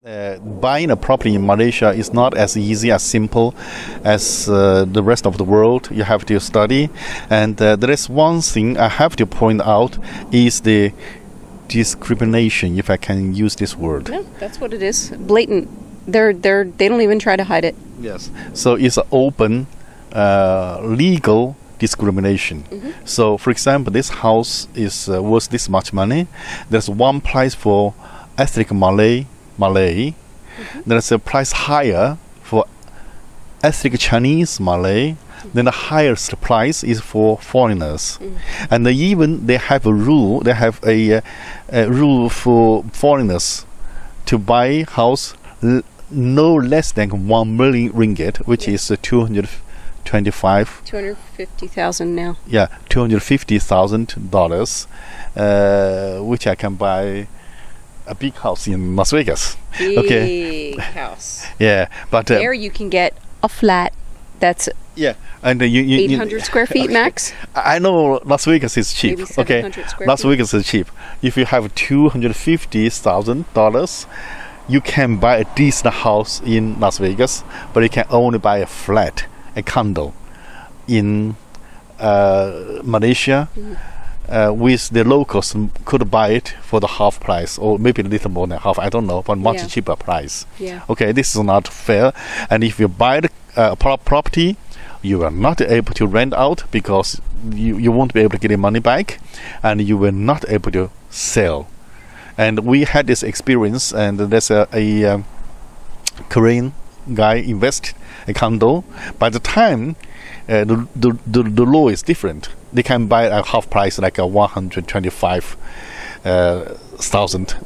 Buying a property in Malaysia is not as easy, as simple as the rest of the world. You have to study, and there is one thing I have to point out is the discrimination, if I can use this word. Yeah, that's what it is. Blatant. They don't even try to hide it. Yes. So it's an open, legal discrimination. So, for example, this house is worth this much money. There's one price for ethnic Malay. There's a price higher for ethnic Chinese Malay. Then the highest price is for foreigners. And even they have a rule. They have a rule for foreigners to buy house no less than 1 million ringgit, which is 250,000 now. Yeah, $250,000, which I can buy a big house in Las Vegas. Big house. Yeah, but there you can get a flat that's and 800 square feet max. I know Las Vegas is cheap. Maybe 700 square Las feet. Vegas is cheap. If you have $250,000, you can buy a decent house in Las Vegas, but you can only buy a flat, a condo in Malaysia. With the locals could buy it for the half price, or maybe a little more than half, I don't know, but much cheaper price. Okay, this is not fair. And if you buy the property, you are not able to rent out because you won't be able to get your money back, and you will not able to sell. And we had this experience, and there's a Korean guy invest a condo. By the time the law is different, they can buy a half price, like a 125,000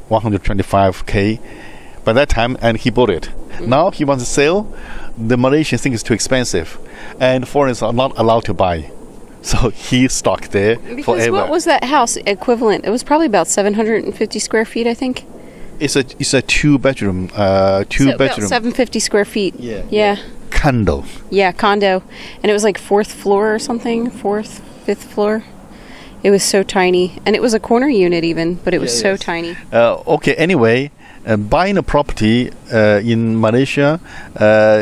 by that time, and he bought it. Now he wants to sell. The Malaysian thing is too expensive, and foreigners are not allowed to buy. So he's stuck there forever. What was that house equivalent? It was probably about 750 square feet, I think. It's a two-bedroom. About 750 square feet. Yeah. Condo. Yeah, condo, and it was like fourth floor or something. Fifth floor. It was so tiny, and it was a corner unit even, but it was so tiny. Okay. Anyway, buying a property in Malaysia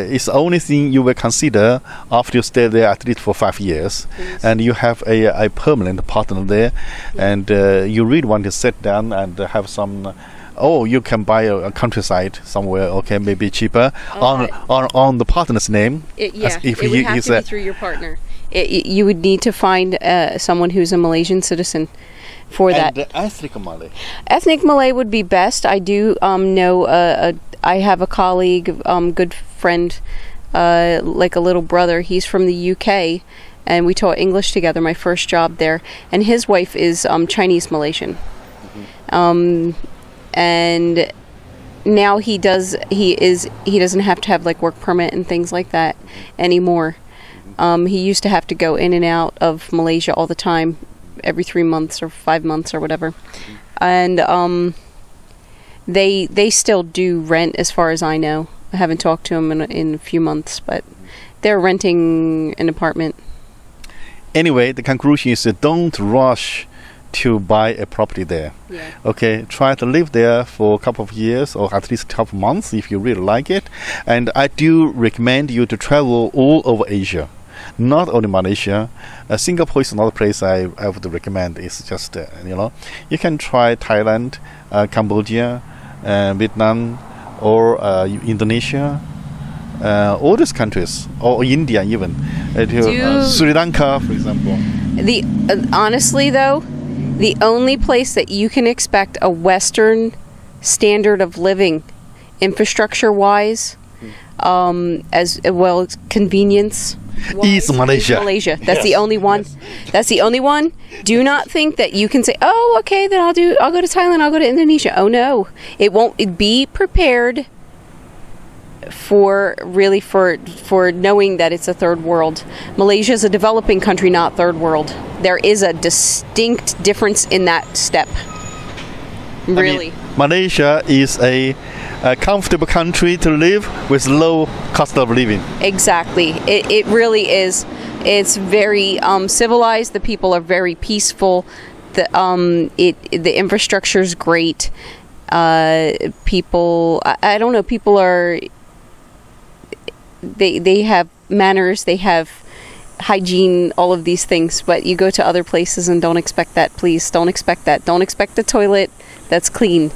is the only thing you will consider after you stay there at least for 5 years, and you have a permanent partner there, and you really want to sit down and have some. You can buy a countryside somewhere. Okay, maybe cheaper on the partner's name. It would have to be through your partner. You would need to find someone who's a Malaysian citizen for that. And ethnic Malay. Ethnic Malay would be best. I do know. I have a colleague, good friend, like a little brother. He's from the UK, and we taught English together. My first job there, and his wife is Chinese Malaysian. And now he doesn't have to have like work permit and things like that anymore. He used to have to go in and out of Malaysia all the time, every 3 months or 5 months or whatever. And they still do rent, as far as I know. I haven't talked to him in a few months, but they're renting an apartment. Anyway, the conclusion is don't rush to buy a property there. Okay, try to live there for a couple of years, or at least a couple of months if you really like it. And I do recommend you to travel all over Asia, not only Malaysia. Singapore is another place I would recommend. It's just you can try Thailand, Cambodia, Vietnam, or Indonesia, all these countries, or India even, Sri Lanka, for example. Honestly though, the only place that you can expect a Western standard of living, infrastructure-wise, as well as convenience, is Malaysia. That's the only one. That's the only one. Do not think that you can say, "Oh, okay, then I'll go to Thailand. I'll go to Indonesia." Oh no, it won't. Be prepared for knowing that it's a third world. Malaysia is a developing country, not third world. There is a distinct difference in that step. Really. Malaysia is a comfortable country to live with low cost of living. Exactly. It really is. It's very civilized. The people are very peaceful. The infrastructure is great. People, I don't know, people are, they have manners, they have hygiene, all of these things, but you go to other places and don't expect that. Please don't expect that. Don't expect the toilet that's clean.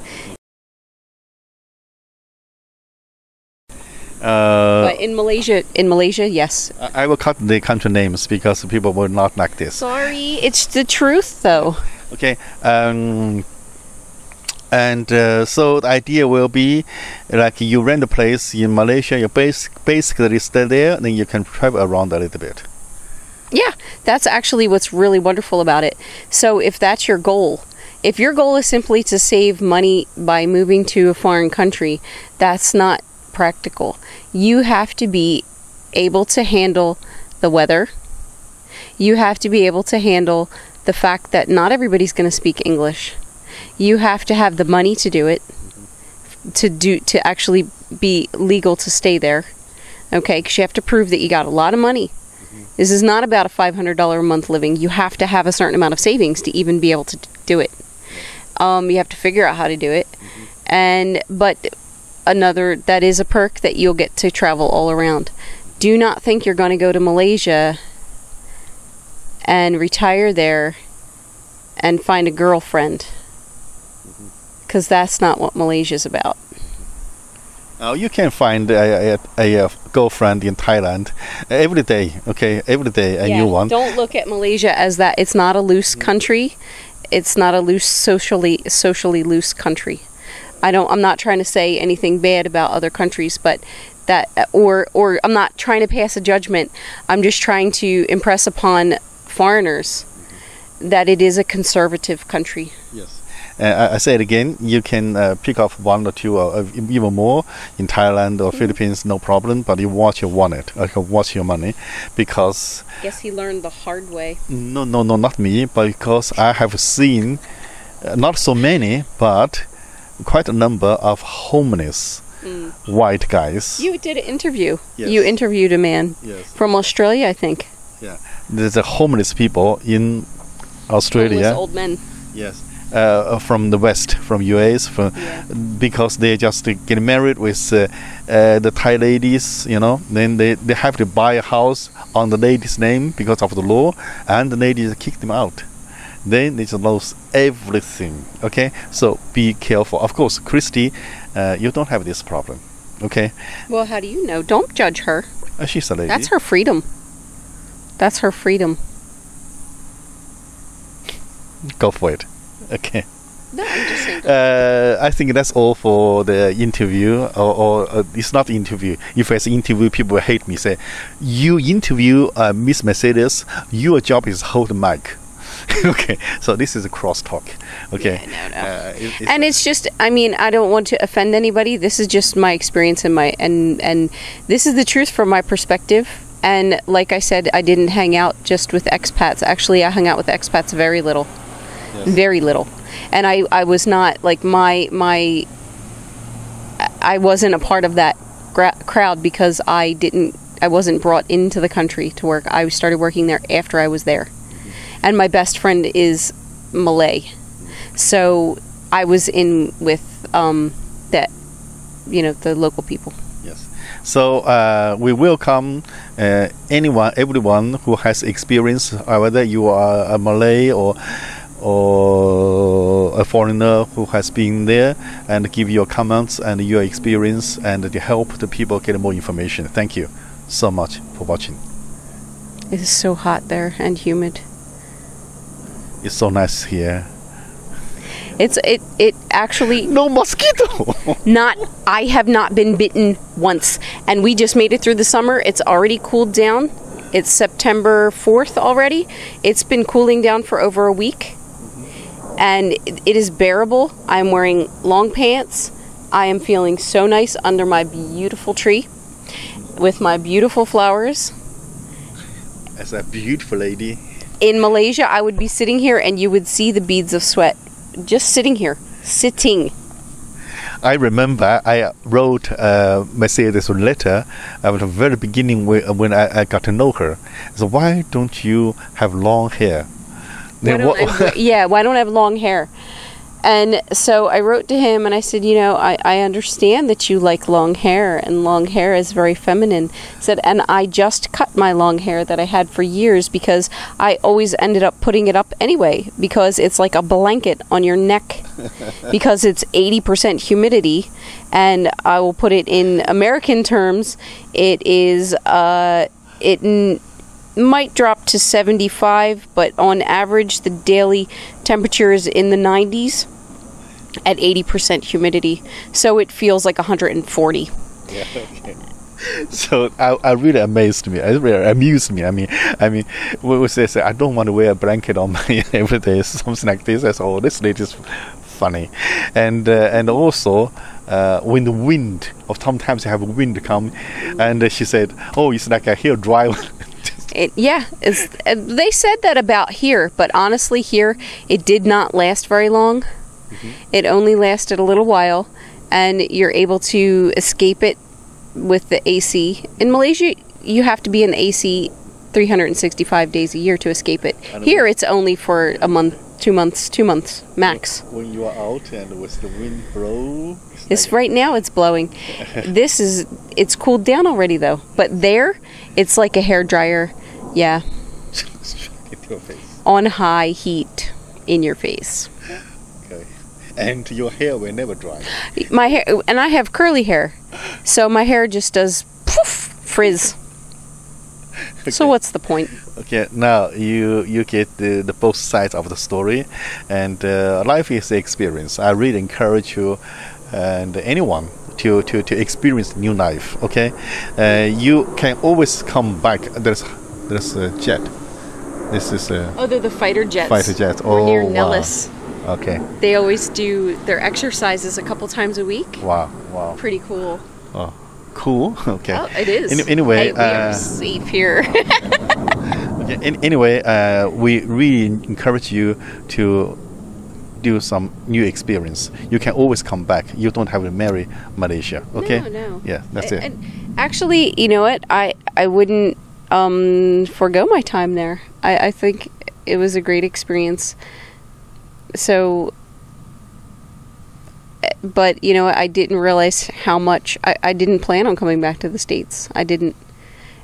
But in Malaysia, yes. I will cut the country names because people will not like this. Sorry, it's the truth though. Okay. So the idea will be like you rent a place in Malaysia, you basically stay there, then you can travel around a little bit. Yeah, that's actually what's really wonderful about it. So if that's your goal, if your goal is simply to save money by moving to a foreign country, that's not practical. You have to be able to handle the weather. You have to be able to handle the fact that not everybody's going to speak English. You have to have the money to do it, to actually be legal to stay there. Okay, because you have to prove that you got a lot of money. This is not about a $500 a month living. You have to have a certain amount of savings to even be able to do it. You have to figure out how to do it. But that is a perk that you'll get to travel all around. Do not think you're going to go to Malaysia and retire there and find a girlfriend, because that's not what Malaysia's about. You can find a girlfriend in Thailand every day, okay? Every day a new one. Don't look at Malaysia as that. It's not a loose country. It's not a loose, socially loose country. I'm not trying to say anything bad about other countries, but that, or I'm not trying to pass a judgment. I'm just trying to impress upon foreigners that it is a conservative country. Yes. I say it again, you can pick up one or two or even more in Thailand or Philippines, no problem, but you watch your wallet, watch your money, because... Guess he learned the hard way. No, not me, but because I have seen, not so many, but quite a number of homeless white guys. You did an interview. Yes. You interviewed a man from Australia, I think. Yeah, there's a homeless people in Australia. Homeless old men. Yes. From the West, from US, because they just get married with the Thai ladies, then they have to buy a house on the lady's name because of the law, and the ladies kick them out. Then they just lose everything, okay? So be careful. Of course, Christy, you don't have this problem, okay? Well, how do you know? Don't judge her. She's a lady. That's her freedom. That's her freedom. Go for it. Okay. No, I'm just saying. I think that's all for the interview, or it's not interview. If it's interview, people will hate me. Say, you interview Miss Mercedes, your job is hold the mic. Okay, so this is a crosstalk. Okay. Yeah, no. And it's just, I mean, I don't want to offend anybody. This is just my experience and this is the truth from my perspective. And like I said, I didn't hang out just with expats. Actually, I hung out with expats very little. Yes. Very little. And I was not like I wasn't a part of that crowd because I wasn't brought into the country to work. I started working there after I was there. And my best friend is Malay. So I was in with the local people. Yes. So we welcome everyone who has experience, whether you are a Malay or a foreigner who has been there, and give your comments and your experience and to help the people get more information. Thank you so much for watching. It is so hot there and humid. It's so nice here. It actually no mosquito. I have not been bitten once, and we just made it through the summer. It's already cooled down. It's September 4th already. It's been cooling down for over a week. And it is bearable. I'm wearing long pants. I am feeling so nice under my beautiful tree with my beautiful flowers. As a beautiful lady. In Malaysia, I would be sitting here and you would see the beads of sweat. Just sitting here. Sitting. I remember I wrote Mercedes a letter at the very beginning when I got to know her. So why don't you have long hair? Why don't I have long hair? And so I wrote to him and I said, you know, I understand that you like long hair, and long hair is very feminine. Said, and I just cut my long hair that I had for years because I always ended up putting it up anyway because it's like a blanket on your neck because it's 80% humidity. And I will put it in American terms. It is, might drop to 75, but on average the daily temperature is in the 90s at 80% humidity, so it feels like 140. Yeah, okay. So I really amazed me. It really amused me. I mean, we say I don't want to wear a blanket on my every day, something like this. I said, oh, this lady is funny, and also when the wind, or sometimes you have wind come, and she said, oh, it's like a hair dryer. They said that about here, but honestly here it did not last very long. It only lasted a little while, and you're able to escape it with the AC. In Malaysia, you have to be in the AC 365 days a year to escape it. Here it's only for a month, 2 months max. When you are out and with the wind blow, right now it's blowing. It's cooled down already though, but there it's like a hair dryer. Yeah. Your face. On high heat in your face. Okay. And your hair will never dry. My hair, and I have curly hair, so my hair just does poof, frizz. Okay. So what's the point? Okay, now you get the both sides of the story, and life is the experience. I really encourage you and anyone to experience new life. Okay, you can always come back. There's a jet. This is they're the fighter jets. Fighter jets. We're near Nellis. Wow. Okay. They always do their exercises a couple times a week. Wow. Pretty cool. Oh, cool. Okay. Oh, it is. Anyway, hey, we are safe here. Okay. Anyway, we really encourage you to do some new experience. You can always come back. You don't have to marry Malaysia. Okay. No. Yeah, that's it. And actually, you know what? I wouldn't forgo my time there. I think it was a great experience. So, but you know, I didn't realize how much I didn't plan on coming back to the States. I didn't,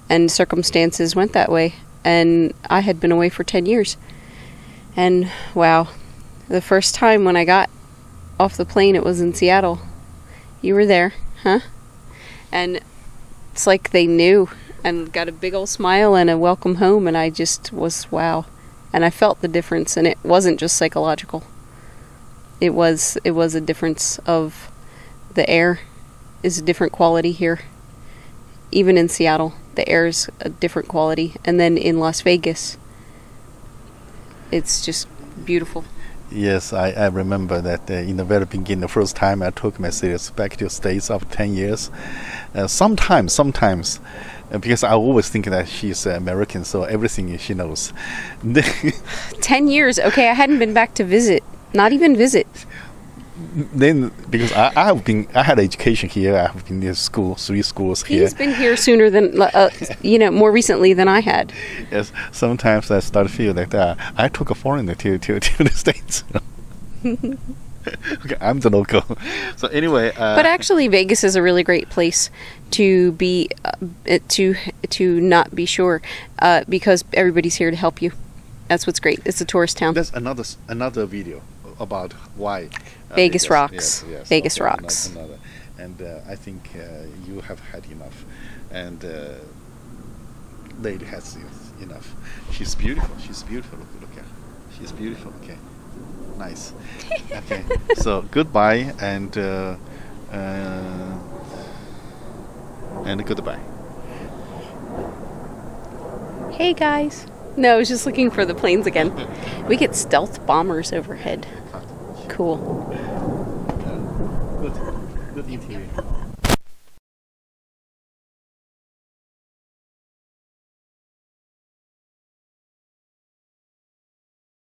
and circumstances went that way. And I had been away for 10 years. And wow, the first time when I got off the plane, it was in Seattle. You were there, huh? And it's like they knew, and got a big old smile and a welcome home, and I just was wow. And I felt the difference, and it wasn't just psychological. It was a difference of the air is a different quality here. Even in Seattle, the air is a different quality. And then in Las Vegas, it's just beautiful. Yes, I remember that in the very beginning, the first time I took my series back to the States after 10 years. Sometimes, because I always think that she's American, so everything she knows. 10 years, okay, I hadn't been back to visit, not even visit. Then, because I had education here, I have been in school, 3 schools here. He's been here sooner than, more recently than I had. Yes, sometimes I start to feel like that. I took a foreigner to the States. Okay, I'm the local. So anyway, but actually, Vegas is a really great place to be, to not be sure, because everybody's here to help you. That's what's great. It's a tourist town. There's another video about why Vegas rocks. Yes. Vegas okay, rocks. Another. And I think you have had enough, and lady has enough. She's beautiful. Look at her. She's beautiful. Okay, nice. Okay, so goodbye and goodbye. Hey guys. No, I was just looking for the planes again. We get stealth bombers overhead. Cool. Good interview.